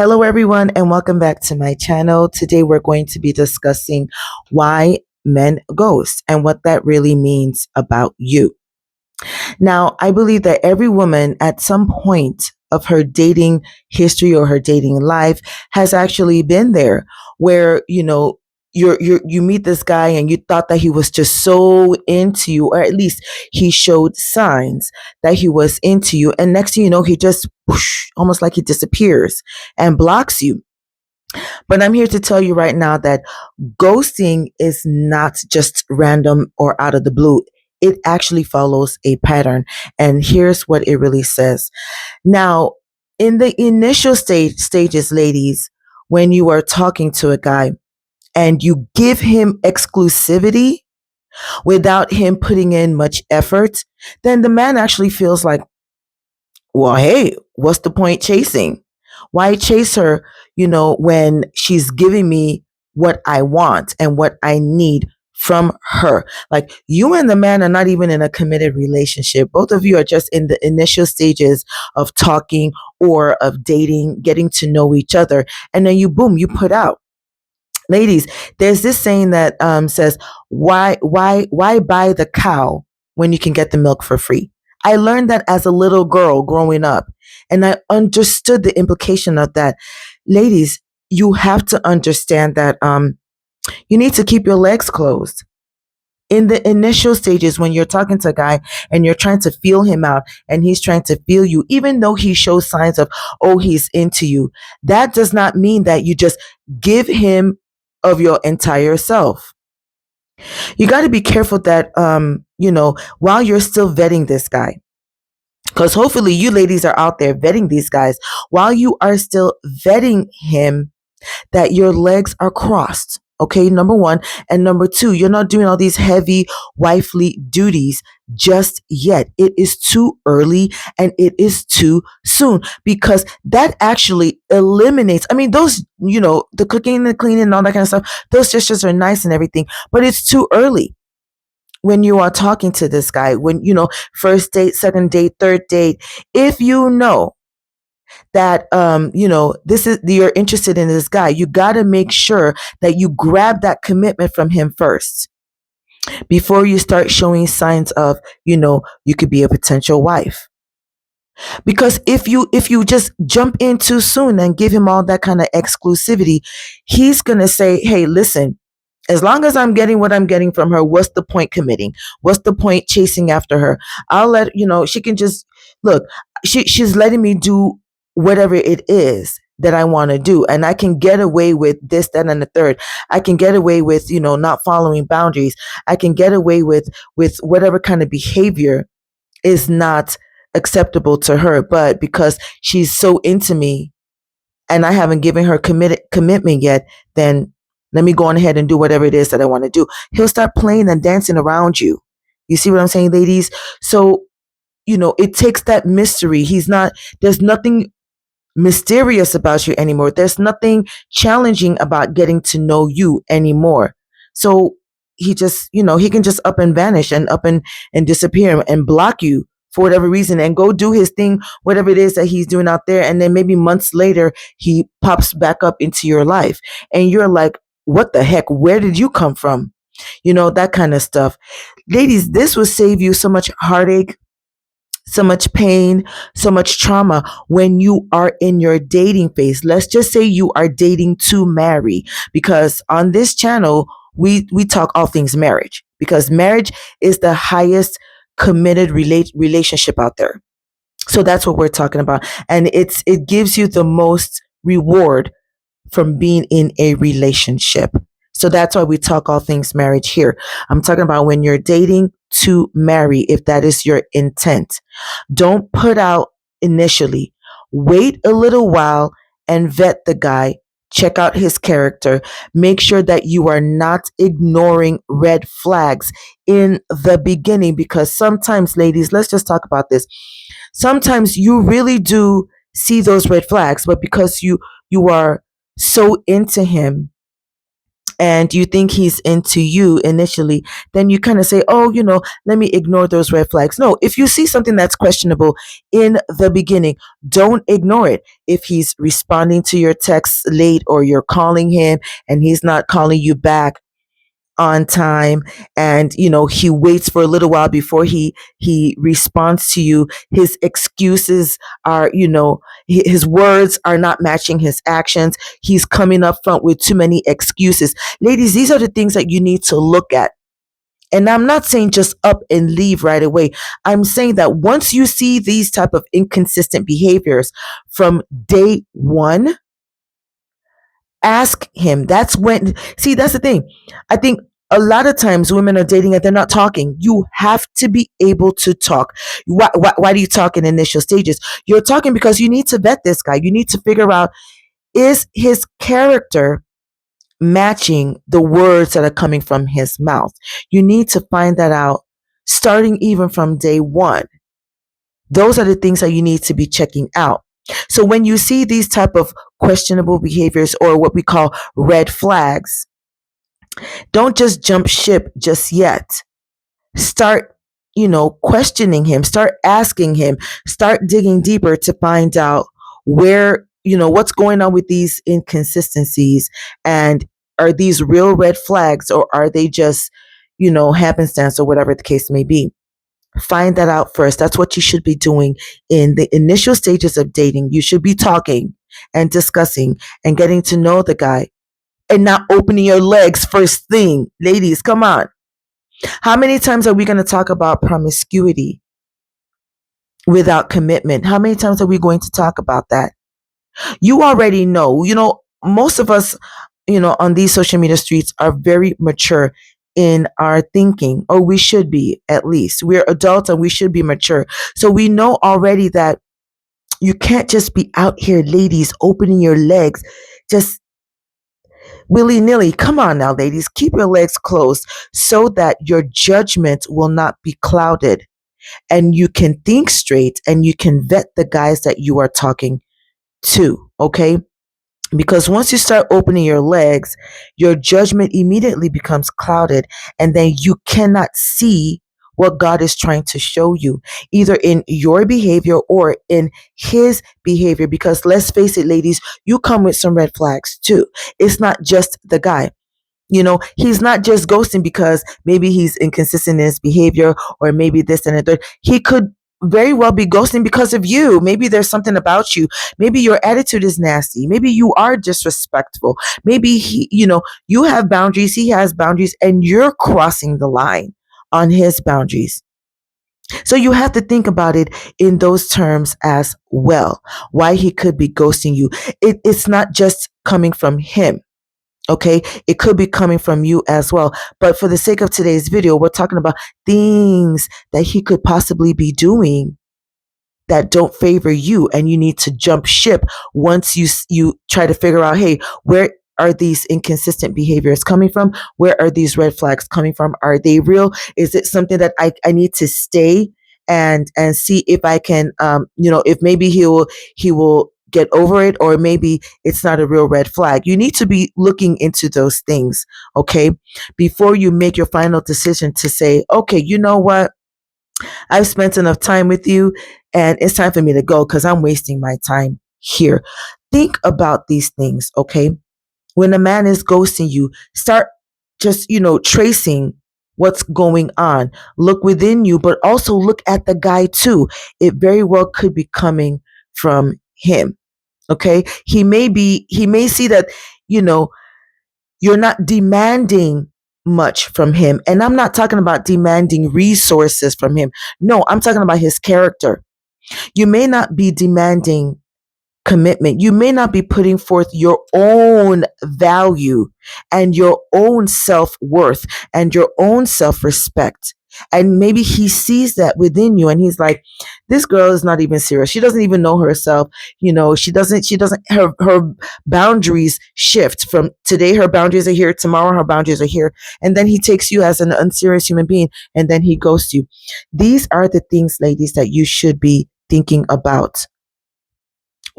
Hello, everyone, and welcome back to my channel. Today, we're going to be discussing why men ghost and what that really means about you. Now, I believe that every woman at some point of her dating history or her dating life has actually been there where, you meet this guy and you thought that he was just so into you, or at least he showed signs that he was into you. And next thing you know, he just whoosh, almost like he disappears and blocks you. But I'm here to tell you right now that ghosting is not just random or out of the blue. It actually follows a pattern. And here's what it really says. Now, in the initial stages, ladies, when you are talking to a guy and you give him exclusivity without him putting in much effort, then the man actually feels like, well, hey, what's the point chasing? Why chase her, when she's giving me what I want and what I need from her? Like, you and the man are not even in a committed relationship. Both of you are just in the initial stages of talking or of dating, getting to know each other. And then you put out. Ladies, there's this saying that says, why buy the cow when you can get the milk for free? I learned that as a little girl growing up, and I understood the implication of that. Ladies, you have to understand that you need to keep your legs closed. In the initial stages, when you're talking to a guy and you're trying to feel him out and he's trying to feel you, even though he shows signs of, oh, he's into you, that does not mean that you just give him of your entire self. You got to be careful that, while you're still vetting this guy, because hopefully you ladies are out there vetting these guys, while you are still vetting him, that your legs are crossed. Okay, number one. And number two, you're not doing all these heavy wifely duties just yet. It is too early and it is too soon, because that actually eliminates, those, the cooking and the cleaning and all that kind of stuff, those gestures are nice and everything, but it's too early when you are talking to this guy, when, first date, second date, third date. If you know that this is, you're interested in this guy, you got to make sure that you grab that commitment from him first before you start showing signs of, you could be a potential wife. Because if you just jump in too soon and give him all that kind of exclusivity, he's going to say, hey, listen, as long as I'm getting what I'm getting from her, what's the point committing? What's the point chasing after her? I'll let, she can just look, she's letting me do whatever it is that I want to do. And I can get away with this, that, and the third. I can get away with, not following boundaries. I can get away with whatever kind of behavior is not acceptable to her. But because she's so into me and I haven't given her commitment yet, then let me go on ahead and do whatever it is that I want to do. He'll start playing and dancing around you. You see what I'm saying, ladies? So, it takes that mystery. There's nothing mysterious about you anymore. There's nothing challenging about getting to know you anymore. So he just, he can just up and vanish and and disappear and block you for whatever reason and go do his thing, whatever it is that he's doing out there. And then maybe months later, he pops back up into your life. And you're like, what the heck? Where did you come from? That kind of stuff. Ladies, this will save you so much heartache, so much pain, so much trauma when you are in your dating phase. Let's just say you are dating to marry, because on this channel, we talk all things marriage, because marriage is the highest committed relationship out there. So that's what we're talking about. And it gives you the most reward from being in a relationship. So that's why we talk all things marriage here. I'm talking about when you're dating to marry, if that is your intent. Don't put out initially. Wait a little while and vet the guy. Check out his character. Make sure that you are not ignoring red flags in the beginning, because sometimes, ladies, let's just talk about this. Sometimes you really do see those red flags, but because you are so into him and you think he's into you initially, then you kind of say, oh, let me ignore those red flags. No, if you see something that's questionable in the beginning, don't ignore it. If he's responding to your texts late, or you're calling him and he's not calling you back on time, and he waits for a little while before he responds to you, his excuses are, his words are not matching his actions, he's coming up front with too many excuses. Ladies, these are the things that you need to look at. And I'm not saying just up and leave right away. I'm saying that once you see these type of inconsistent behaviors from day one, ask him. That's the thing. I think a lot of times women are dating and they're not talking. You have to be able to talk. Why do you talk in initial stages? You're talking because you need to vet this guy. You need to figure out, is his character matching the words that are coming from his mouth? You need to find that out starting even from day one. Those are the things that you need to be checking out. So when you see these type of questionable behaviors, or what we call red flags, don't just jump ship just yet. Start, questioning him, start asking him, start digging deeper to find out where, what's going on with these inconsistencies, and are these real red flags, or are they just, happenstance, or whatever the case may be. Find that out first. That's what you should be doing in the initial stages of dating. You should be talking and discussing and getting to know the guy, and not opening your legs first thing. Ladies, come on. How many times are we going to talk about promiscuity without commitment? How many times are we going to talk about that? You already know. Most of us, on these social media streets are very mature in our thinking, or we should be, at least. We're adults and we should be mature. So we know already that you can't just be out here, ladies, opening your legs just willy-nilly. Come on now, ladies, keep your legs closed so that your judgment will not be clouded, and you can think straight, and you can vet the guys that you are talking to. Okay, because once you start opening your legs, your judgment immediately becomes clouded, and then you cannot see what God is trying to show you, either in your behavior or in his behavior. Because let's face it, ladies, you come with some red flags too. It's not just the guy. He's not just ghosting because maybe he's inconsistent in his behavior, or maybe this and the third. He could very well be ghosting because of you. Maybe there's something about you. Maybe your attitude is nasty. Maybe you are disrespectful. Maybe you have boundaries, he has boundaries, and you're crossing the line on his boundaries. So you have to think about it in those terms as well. Why he could be ghosting you. It's not just coming from him. Okay, it could be coming from you as well. But for the sake of today's video, we're talking about things that he could possibly be doing that don't favor you, and you need to jump ship once you try to figure out, hey, where are these inconsistent behaviors coming from? Where are these red flags coming from? Are they real? Is it something that I need to stay and see if I can if maybe he will get over it, or maybe it's not a real red flag. You need to be looking into those things, okay, before you make your final decision to say, okay, you know what? I've spent enough time with you, and it's time for me to go because I'm wasting my time here. Think about these things, okay? When a man is ghosting you, start just, tracing what's going on. Look within you, but also look at the guy too. It very well could be coming from him. Okay. He may see that, you're not demanding much from him. And I'm not talking about demanding resources from him. No, I'm talking about his character. You may not be demanding commitment. You may not be putting forth your own value and your own self-worth and your own self-respect. And maybe he sees that within you, and he's like, this girl is not even serious. She doesn't even know herself. Her boundaries shift from today. Her boundaries are here. Tomorrow, her boundaries are here. And then he takes you as an unserious human being, and then he ghosts you. These are the things, ladies, that you should be thinking about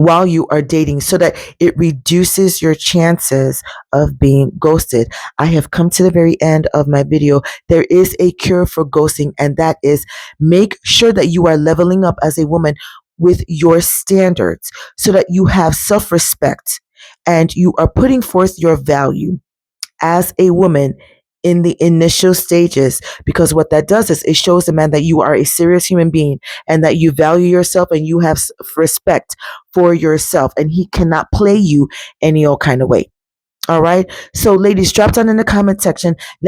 while you are dating so that it reduces your chances of being ghosted. I have come to the very end of my video. There is a cure for ghosting, and that is make sure that you are leveling up as a woman with your standards so that you have self respect and you are putting forth your value as a woman in the initial stages, because what that does is it shows the man that you are a serious human being and that you value yourself and you have respect for yourself, and he cannot play you any old kind of way. All right, so ladies, drop down in the comment section.